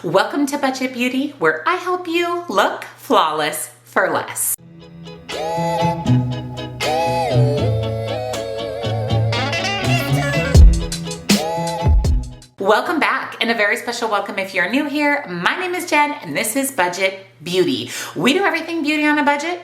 Welcome to Budget Beauty, where I help you look flawless for less. Welcome back, and a very special welcome if you're new here. My name is Jen, and this is Budget Beauty. We do everything beauty on a budget,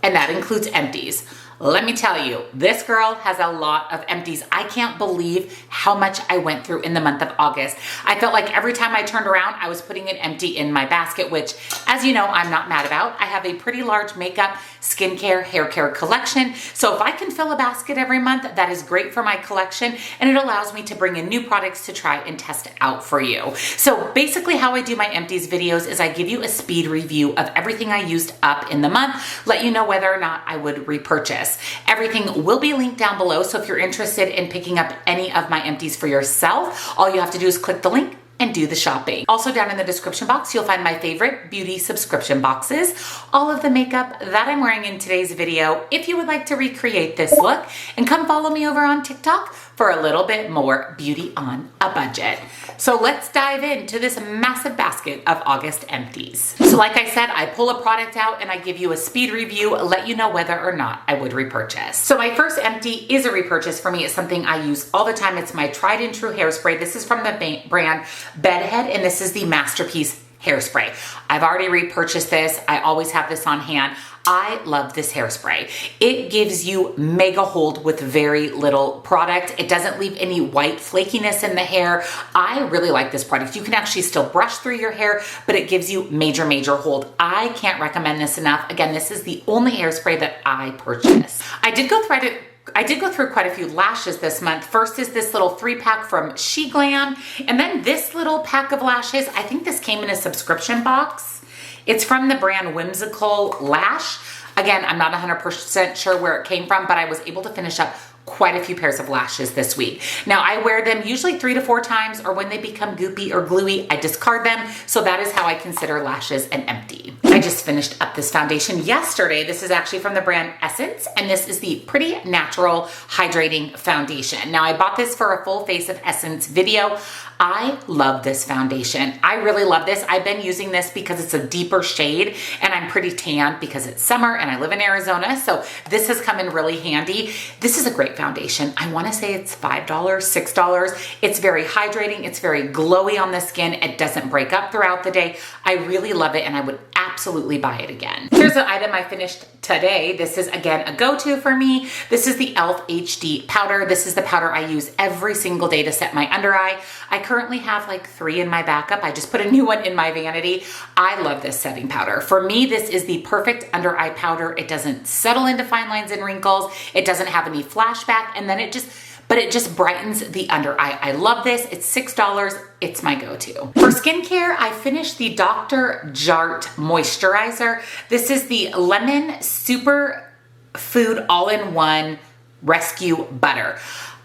and that includes empties. Let me tell you, this girl has a lot of empties. I can't believe how much I went through in the month of August. I felt like every time I turned around, I was putting an empty in my basket, which, as you know, I'm not mad about. I have a pretty large makeup, skincare, hair care collection. So if I can fill a basket every month, that is great for my collection, and it allows me to bring in new products to try and test out for you. So basically how I do my empties videos is I give you a speed review of everything I used up in the month, let you know whether or not I would repurchase. Everything will be linked down below, so if you're interested in picking up any of my empties for yourself, all you have to do is click the link and do the shopping. Also down in the description box, you'll find my favorite beauty subscription boxes, all of the makeup that I'm wearing in today's video, if you would like to recreate this look, and come follow me over on TikTok for a little bit more beauty on a budget. So let's dive into this massive basket of August empties. So like I said, I pull a product out and I give you a speed review, let you know whether or not I would repurchase. So my first empty is a repurchase for me. It's something I use all the time. It's my tried and true hairspray. This is from the brand Bedhead, and this is the Masterpiece Hairspray. I've already repurchased this. I always have this on hand. I love this hairspray. It gives you mega hold with very little product. It doesn't leave any white flakiness in the hair. I really like this product. You can actually still brush through your hair, but it gives you major hold. I can't recommend this enough. Again, this is the only hairspray that I purchased. I did go through quite a few lashes this month. First is this little 3-pack from SheGlam, and then this little pack of lashes. I think this came in a subscription box. It's from the brand Whimsical Lash. Again, I'm not 100% sure where it came from, but I was able to finish up quite a few pairs of lashes this week. Now I wear them usually 3 to 4 times, or when they become goopy or gluey, I discard them. So that is how I consider lashes an empty. I just finished up this foundation yesterday. This is actually from the brand Essence, and this is the Pretty Natural Hydrating Foundation. Now I bought this for a full face of Essence video. I love this foundation. I really love this. I've been using this because it's a deeper shade, and I'm pretty tan because it's summer and I live in Arizona. So this has come in really handy. This is a great foundation. I want to say it's $5, $6. It's very hydrating. It's very glowy on the skin. It doesn't break up throughout the day. I really love it, and I would absolutely buy it again. Here's an item I finished today. This is again a go-to for me. This is the e.l.f. HD powder. This is the powder I use every single day to set my under eye. I currently have like 3 in my backup. I just put a new one in my vanity. I love this setting powder. For me, this is the perfect under eye powder. It doesn't settle into fine lines and wrinkles. It doesn't have any flashback, and then it just brightens the under eye. I love this. It's $6. It's my go-to. For skincare, I finished the Dr. Jart Moisturizer. This is the Lemon Superfood All-in-One Rescue Butter.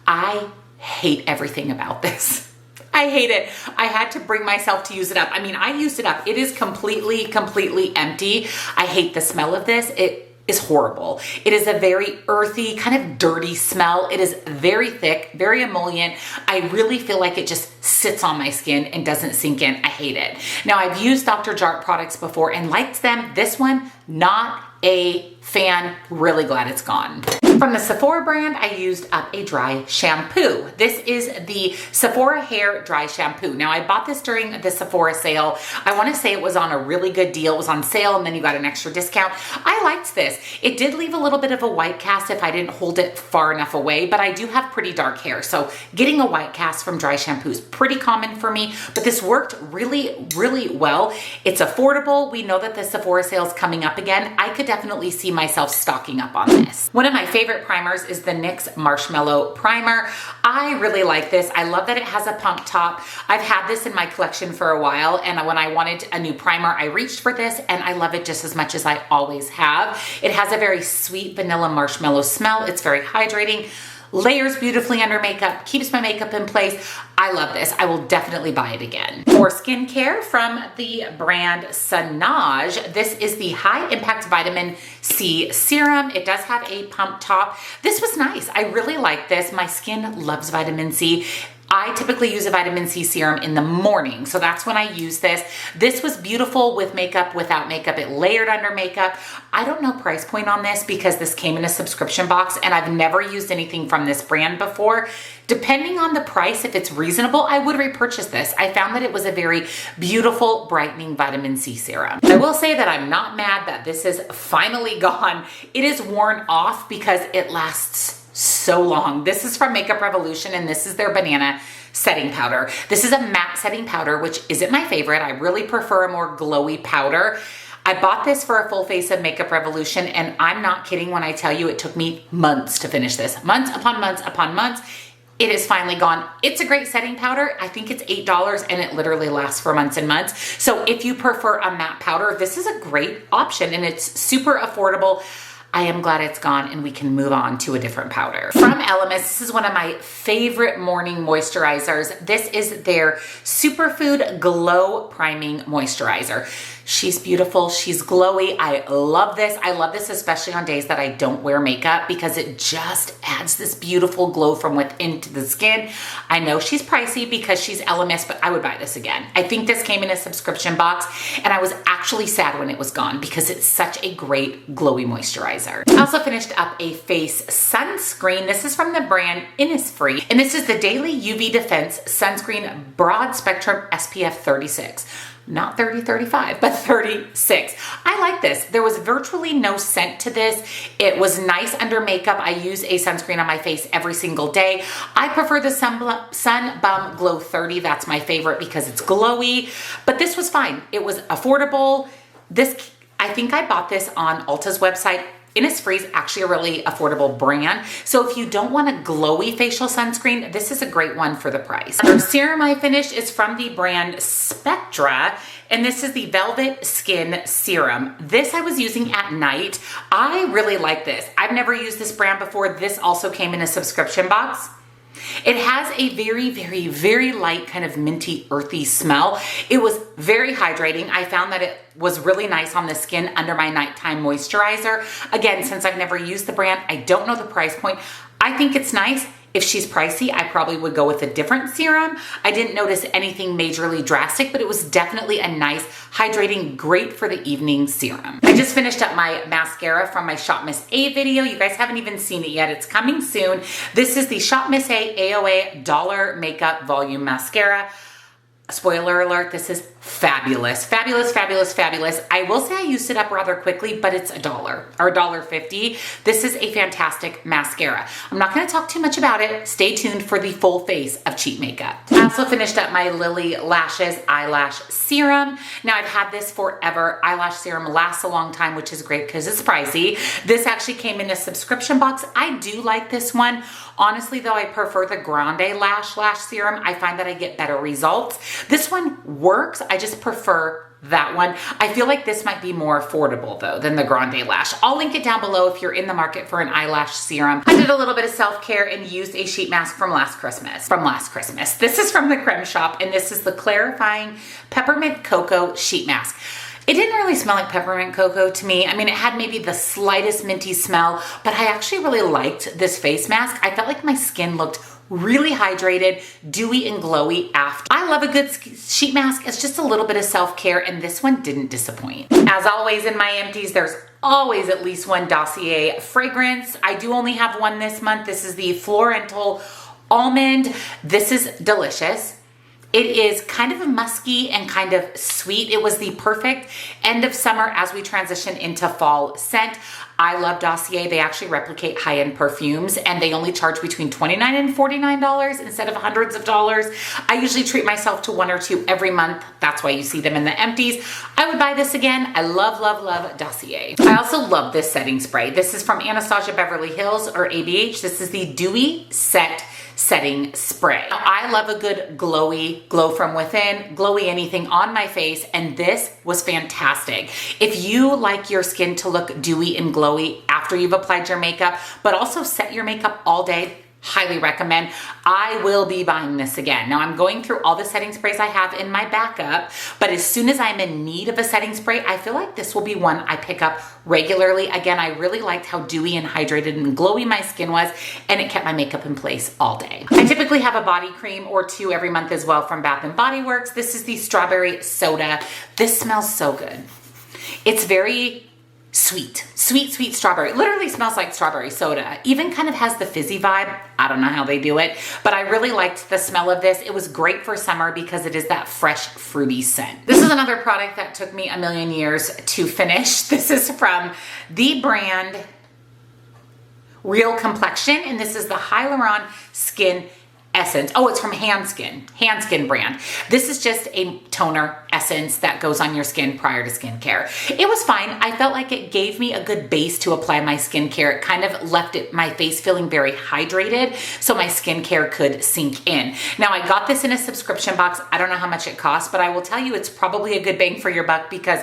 I hate everything about this. I hate it. I had to bring myself to use it up. I mean, I used it up. It is completely empty. I hate the smell of this. It is horrible. It is a very earthy, kind of dirty smell. It is very thick, very emollient. I really feel like it just sits on my skin and doesn't sink in. I hate it. Now, I've used Dr. Jart products before and liked them. This one, not a fan. Really glad it's gone. From the Sephora brand, I used up a dry shampoo. This is the Sephora Hair Dry Shampoo. Now, I bought this during the Sephora sale. I want to say it was on a really good deal. It was on sale, and then you got an extra discount. I liked this. It did leave a little bit of a white cast if I didn't hold it far enough away, but I do have pretty dark hair, so getting a white cast from dry shampoo is pretty common for me, but this worked really well. It's affordable. We know that the Sephora sale is coming up again. I could definitely see myself stocking up on this. One of my favorite primers is the NYX Marshmallow Primer. I really like this. I love that it has a pump top. I've had this in my collection for a while, and when I wanted a new primer, I reached for this, and I love it just as much as I always have. It has a very sweet vanilla marshmallow smell. It's very hydrating. layers beautifully under makeup, keeps my makeup in place. I love this. I will definitely buy it again. For skincare from the brand Sinaj, this is the High Impact Vitamin C Serum. It does have a pump top. This was nice. I really like this. My skin loves vitamin C. I typically use a vitamin C serum in the morning, so that's when I use this. This was beautiful with makeup, without makeup. It layered under makeup. I don't know price point on this because this came in a subscription box and I've never used anything from this brand before. Depending on the price, if it's reasonable, I would repurchase this. I found that it was a very beautiful, brightening vitamin C serum. I will say that I'm not mad that this is finally gone. It is worn off because it lasts so long. This is from Makeup Revolution and this is their banana setting powder. This is a matte setting powder, which isn't my favorite. I really prefer a more glowy powder. I bought this for a full face of Makeup Revolution and I'm not kidding when I tell you it took me months to finish this. Months upon months upon months. It is finally gone. It's a great setting powder. I think it's $8 and it literally lasts for months and months. So if you prefer a matte powder, this is a great option and it's super affordable. I am glad it's gone and we can move on to a different powder. From Elemis, this is one of my favorite morning moisturizers. This is their Superfood Glow Priming Moisturizer. She's beautiful, she's glowy. I love this. I love this especially on days that I don't wear makeup because it just adds this beautiful glow from within to the skin. I know she's pricey because she's Elemis, but I would buy this again. I think this came in a subscription box and I was actually sad when it was gone because it's such a great glowy moisturizer. I also finished up a face sunscreen. This is from the brand Innisfree and this is the Daily UV Defense Sunscreen Broad Spectrum SPF 36. Not 30, 35, but 36. I like this. There was virtually no scent to this. It was nice under makeup. I use a sunscreen on my face every single day. I prefer the Sun Bum Glow 30. That's my favorite because it's glowy, but this was fine. It was affordable. This, I think I bought this on Ulta's website. Innisfree is actually a really affordable brand. So if you don't want a glowy facial sunscreen, this is a great one for the price. The serum I finished is from the brand Spectra, and this is the Velvet Skin Serum. This I was using at night. I really like this. I've never used this brand before. This also came in a subscription box. It has a very, very, very light kind of minty, earthy smell. It was very hydrating. I found that it was really nice on the skin under my nighttime moisturizer. Again, since I've never used the brand, I don't know the price point. I think it's nice. If she's pricey, I probably would go with a different serum. I didn't notice anything majorly drastic, but it was definitely a nice, hydrating, great for the evening serum. I just finished up my mascara from my Shop Miss A video. You guys haven't even seen it yet. It's coming soon. This is the Shop Miss A AOA Dollar Makeup Volume Mascara. Spoiler alert, this is fabulous. Fabulous, fabulous, fabulous. I will say I used it up rather quickly, but it's $1 or $1.50. This is a fantastic mascara. I'm not gonna talk too much about it. Stay tuned for the full face of cheap makeup. I also finished up my Lily Lashes Eyelash Serum. Now I've had this forever. Eyelash Serum lasts a long time, which is great because it's pricey. This actually came in a subscription box. I do like this one. Honestly though, I prefer the Grande Lash Serum. I find that I get better results. This one works. I just prefer that one. I feel like this might be more affordable though than the Grande Lash. I'll link it down below if you're in the market for an eyelash serum. I did a little bit of self-care and used a sheet mask from last Christmas. This is from the Creme Shop and this is the Clarifying Peppermint Cocoa Sheet Mask. It didn't really smell like peppermint cocoa to me. I mean, it had maybe the slightest minty smell, but I actually really liked this face mask. I felt like my skin looked really hydrated, dewy and glowy after. I love a good sheet mask. It's just a little bit of self-care and this one didn't disappoint. As always in my empties, there's always at least one Dossier fragrance. I do only have one this month. This is the Florental Almond. This is delicious. It is kind of a musky and kind of sweet. It was the perfect end of summer as we transition into fall scent. I love Dossier. They actually replicate high-end perfumes and they only charge between $29 and $49 instead of hundreds of dollars. I usually treat myself to one or two every month. That's why you see them in the empties. I would buy this again. I love, love, love Dossier. I also love this setting spray. This is from Anastasia Beverly Hills or ABH. This is the Dewy Set Setting Spray. Now, I love a good glowy, glow from within, glowy anything on my face, and this was fantastic. If you like your skin to look dewy and glowy after you've applied your makeup, but also set your makeup all day, highly recommend. I will be buying this again. Now I'm going through all the setting sprays I have in my backup, but as soon as I'm in need of a setting spray, I feel like this will be one I pick up regularly. Again, I really liked how dewy and hydrated and glowy my skin was, and it kept my makeup in place all day. I typically have a body cream or two every month as well from Bath & Body Works. This is the Strawberry Soda. This smells so good. It's very sweet strawberry. Literally smells like strawberry soda. Even kind of has the fizzy vibe. I don't know how they do it, but I really liked the smell of this. It was great for summer because it is that fresh, fruity scent. This is another product that took me a million years to finish. This is from the brand Real Complexion, and this is the Hyaluron Skin Essence. Oh, it's from Handskin brand. This is just a toner essence that goes on your skin prior to skincare. It was fine. I felt like it gave me a good base to apply my skincare. It kind of left my face feeling very hydrated so my skincare could sink in. Now I got this in a subscription box. I don't know how much it costs, but I will tell you it's probably a good bang for your buck because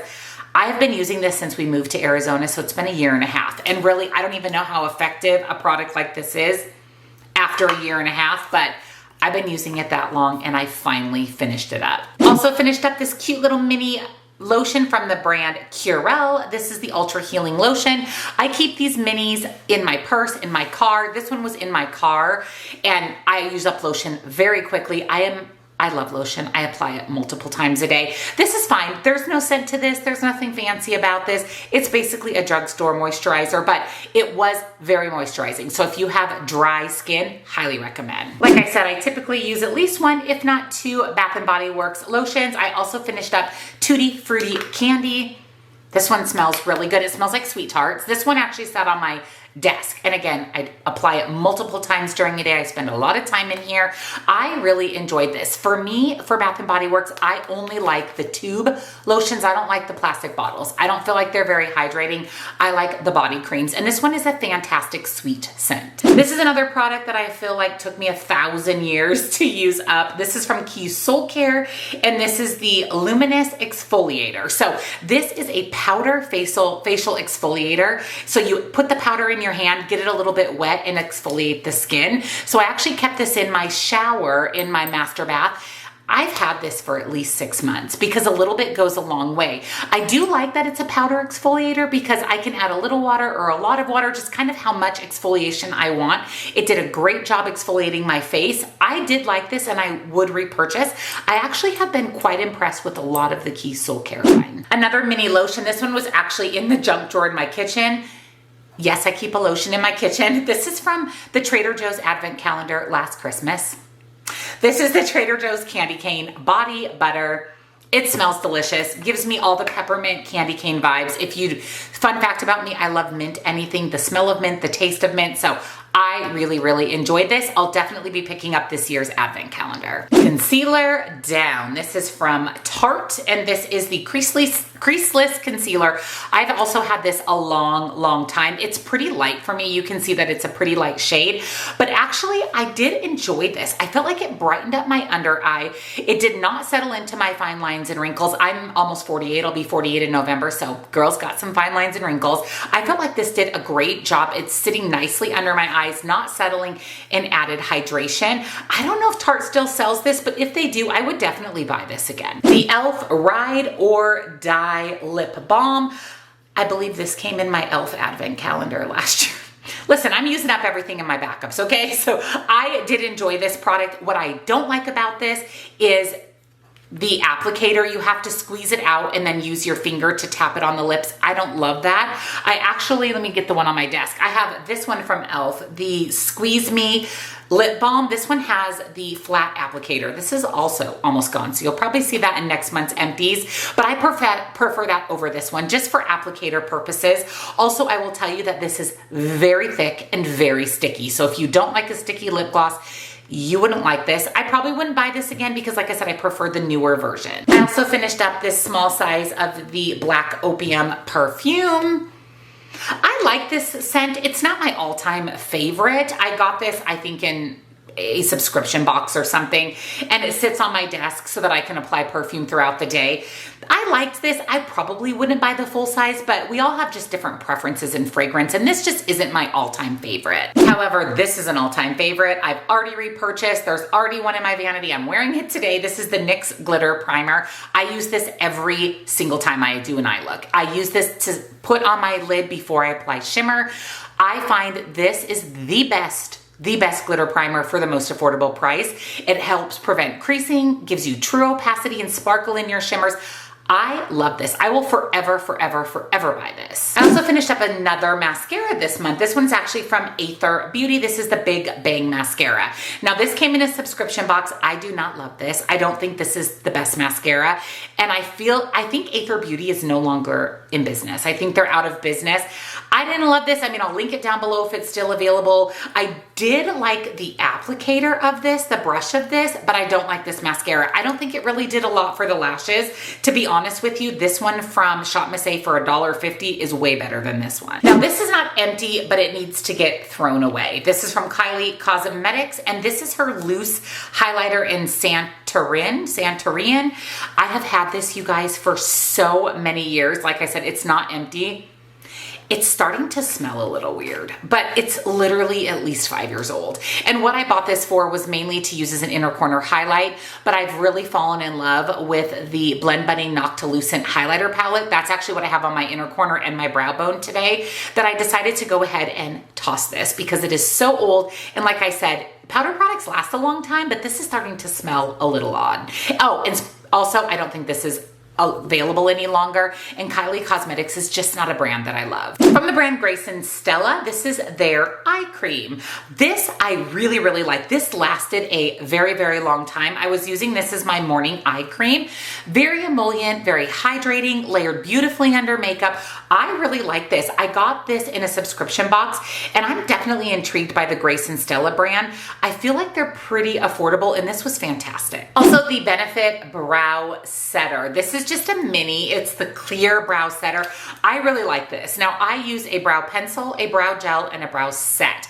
I have been using this since we moved to Arizona, so it's been a year and a half. And really, I don't even know how effective a product like this is after a year and a half, but I've been using it that long and I finally finished it up. Also finished up this cute little mini lotion from the brand Curel. This is the Ultra Healing Lotion. I keep these minis in my purse, in my car. This one was in my car and I use up lotion very quickly. I love lotion. I apply it multiple times a day. This is fine. There's no scent to this. There's nothing fancy about this. It's basically a drugstore moisturizer, but it was very moisturizing. So if you have dry skin, highly recommend. Like I said, I typically use at least one, if not two, Bath & Body Works lotions. I also finished up Tutti Frutti Candy. This one smells really good. It smells like Sweet Tarts. This one actually sat on my desk. And again, I apply it multiple times during the day. I spend a lot of time in here. I really enjoyed this. For me, for Bath & Body Works, I only like the tube lotions. I don't like the plastic bottles. I don't feel like they're very hydrating. I like the body creams. And this one is a fantastic sweet scent. This is another product that I feel like took me 1,000 years to use up. This is from Keys Soul Care, and this is the Luminous Exfoliator. So this is a powder facial exfoliator. So you put the powder in your hand, get it a little bit wet and exfoliate the skin. So I actually kept this in my shower in my master bath. I've had this for at least 6 months because a little bit goes a long way. I do like that it's a powder exfoliator because I can add a little water or a lot of water, just kind of how much exfoliation I want. It did a great job exfoliating my face. I did like this and I would repurchase. I actually have been quite impressed with a lot of the Keys Soul Care line. Another mini lotion. This one was actually in the junk drawer in my kitchen. Yes, I keep a lotion in my kitchen. This is from the Trader Joe's Advent Calendar last Christmas. This is the Trader Joe's Candy Cane Body Butter. It smells delicious. Gives me all the peppermint candy cane vibes. Fun fact about me, I love mint anything. The smell of mint, the taste of mint. So I really, really enjoyed this. I'll definitely be picking up this year's Advent Calendar. Concealer Down. This is from Tarte, and this is the Creaseless Concealer. I've also had this a long, long time. It's pretty light for me. You can see that it's a pretty light shade, but actually I did enjoy this. I felt like it brightened up my under eye. It did not settle into my fine lines and wrinkles. I'm almost 48. I'll be 48 in November, so girls got some fine lines and wrinkles. I felt like this did a great job. It's sitting nicely under my eyes, not settling, and added hydration. I don't know if Tarte still sells this, but if they do, I would definitely buy this again. The e.l.f. Ride or Die Lip Balm. I believe this came in my e.l.f. Advent Calendar last year. Listen, I'm using up everything in my backups, okay? So I did enjoy this product. What I don't like about this is the applicator. You have to squeeze it out and then use your finger to tap it on the lips. I don't love that. Let me get the one on my desk. I have this one from e.l.f., the Squeeze Me Lip Balm. This one has the flat applicator. This is also almost gone, so you'll probably see that in next month's Empties, but I prefer that over this one just for applicator purposes. Also, I will tell you that this is very thick and very sticky, so if you don't like a sticky lip gloss, you wouldn't like this. I probably wouldn't buy this again because, like I said, I prefer the newer version. I also finished up this small size of the Black Opium perfume. I like this scent. It's not my all-time favorite. I got this, I think, in a subscription box or something, and it sits on my desk so that I can apply perfume throughout the day. I liked this. I probably wouldn't buy the full size, but we all have just different preferences in fragrance, and this just isn't my all-time favorite. However, this is an all-time favorite. I've already repurchased. There's already one in my vanity. I'm wearing it today. This is the Nyx Glitter Primer. I use this every single time I do an eye look. I use this to put on my lid before I apply shimmer. I find this is the best glitter primer for the most affordable price. It helps prevent creasing, gives you true opacity and sparkle in your shimmers. I love this. I will forever buy this. I also finished up another mascara this month. This one's actually from Aether Beauty. This is the Big Bang Mascara. Now this came in a subscription box. I do not love this. I don't think this is the best mascara. And I think Aether Beauty is no longer in business. I think they're out of business. I didn't love this. I mean, I'll link it down below if it's still available. I did like the applicator of this, the brush of this, but I don't like this mascara. I don't think it really did a lot for the lashes. To be honest with you, this one from Shop Miss A for $1.50 is way better than this one. Now, this is not empty, but it needs to get thrown away. This is from Kylie Cosmetics, and this is her loose highlighter in Santorin. I have had this, you guys, for so many years. Like I said, it's not empty. It's starting to smell a little weird, but it's literally at least 5 years old. And what I bought this for was mainly to use as an inner corner highlight, but I've really fallen in love with the Blend Bunny Noctilucent highlighter palette. That's actually what I have on my inner corner and my brow bone today, that I decided to go ahead and toss this because it is so old. And like I said, powder products last a long time, but this is starting to smell a little odd. Oh, and also I don't think this is available any longer, and Kylie Cosmetics is just not a brand that I love. From the brand Grace and Stella, this is their eye cream. This I really like. This lasted a very long time. I was using this as my morning eye cream. Very emollient, very hydrating, layered beautifully under makeup. I really like this. I got this in a subscription box, and I'm definitely intrigued by the Grace and Stella brand. I feel like they're pretty affordable, and this was fantastic. Also, the Benefit Brow Setter. This is just a mini. It's the clear brow setter. I really like this. Now, I use a brow pencil, a brow gel, and a brow set.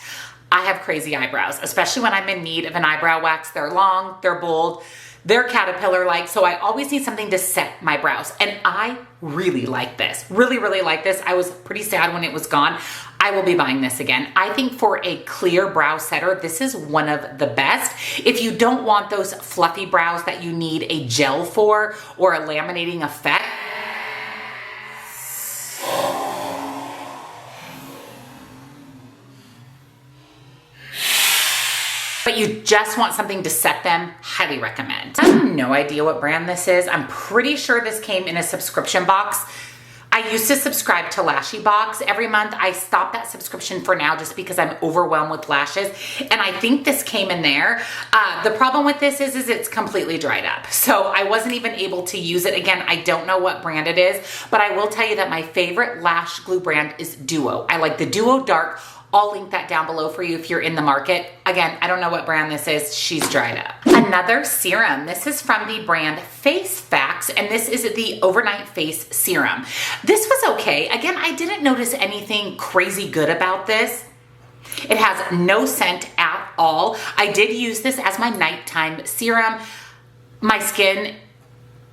I have crazy eyebrows, especially when I'm in need of an eyebrow wax. They're long, they're bold, they're caterpillar-like, so I always need something to set my brows, and I really like this. Really like this. I was pretty sad when it was gone. I will be buying this again. I think for a clear brow setter, this is one of the best. If you don't want those fluffy brows that you need a gel for or a laminating effect, but you just want something to set them, highly recommend. I have no idea what brand this is. I'm pretty sure this came in a subscription box. I used to subscribe to Lashbox every month. I stopped that subscription for now just because I'm overwhelmed with lashes, and I think this came in there. The problem with this is it's completely dried up, so I wasn't even able to use it. Again, I don't know what brand it is, but I will tell you that my favorite lash glue brand is Duo. I like the Duo Dark. I'll link that down below for you if you're in the market. Again, I don't know what brand this is. She's dried up. Another serum. This is from the brand Face Facts, and this is the Overnight Face Serum. This was okay. Again, I didn't notice anything crazy good about this. It has no scent at all. I did use this as my nighttime serum. My skin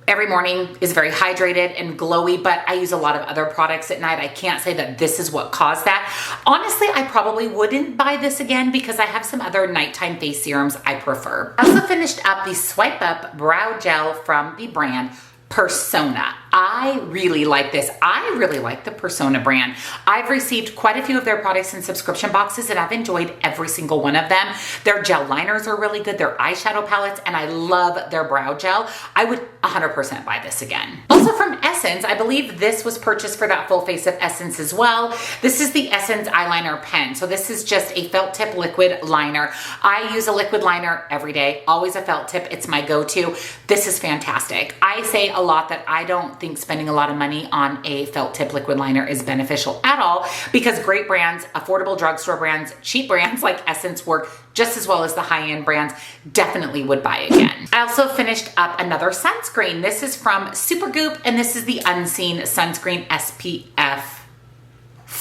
every morning is very hydrated and glowy, but I use a lot of other products at night. I can't say that this is what caused that. Honestly, I probably wouldn't buy this again because I have some other nighttime face serums I prefer. I also finished up the Swipe Up Brow Gel from the brand Persona. I really like this. I really like the Persona brand. I've received quite a few of their products in subscription boxes, and I've enjoyed every single one of them. Their gel liners are really good, their eyeshadow palettes, and I love their brow gel. I would 100% buy this again. Also from Essence, I believe this was purchased for that full face of Essence as well. This is the Essence Eyeliner Pen. So this is just a felt tip liquid liner. I use a liquid liner every day, always a felt tip. It's my go-to. This is fantastic. I say a lot that I don't think spending a lot of money on a felt tip liquid liner is beneficial at all, because great brands, affordable drugstore brands, cheap brands like Essence work just as well as the high-end brands. Definitely would buy again. I also finished up another sunscreen. This is from Supergoop, and this is the Unseen Sunscreen SPF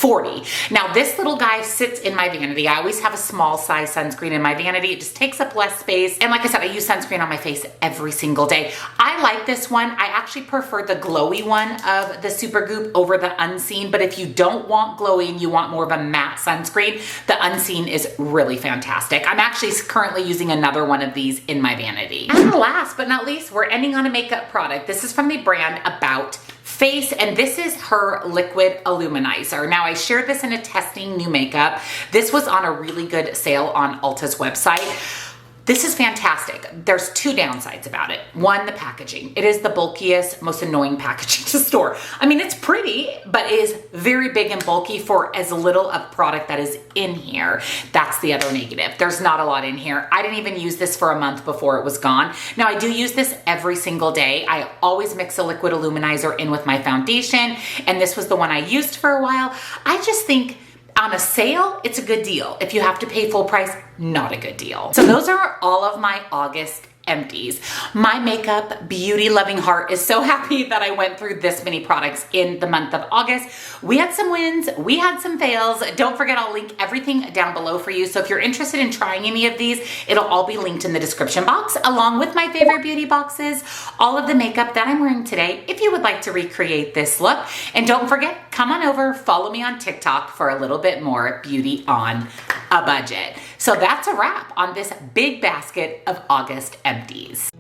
$40. Now this little guy sits in my vanity. I always have a small size sunscreen in my vanity. It just takes up less space. And like I said, I use sunscreen on my face every single day. I like this one. I actually prefer the glowy one of the Supergoop over the Unseen, but if you don't want glowy and you want more of a matte sunscreen, the Unseen is really fantastic. I'm actually currently using another one of these in my vanity. And last but not least, we're ending on a makeup product. This is from the brand About Face, and this is her liquid illuminizer. Now I shared this in a testing new makeup. This was on a really good sale on Ulta's website. This is fantastic. There's two downsides about it. One, the packaging. It is the bulkiest, most annoying packaging to store. I mean, it's pretty, but it is very big and bulky for as little of product that is in here. That's the other negative. There's not a lot in here. I didn't even use this for a month before it was gone. Now, I do use this every single day. I always mix a liquid illuminizer in with my foundation, and this was the one I used for a while. I just think on a sale, it's a good deal. If you have to pay full price, not a good deal. So those are all of my August empties. My makeup beauty loving heart is so happy that I went through this many products in the month of August. We had some wins, we had some fails. Don't forget, I'll link everything down below for you. So if you're interested in trying any of these, it'll all be linked in the description box, along with my favorite beauty boxes, all of the makeup that I'm wearing today, if you would like to recreate this look. And don't forget, come on over, follow me on TikTok for a little bit more beauty on a budget. So that's a wrap on this big basket of August empties.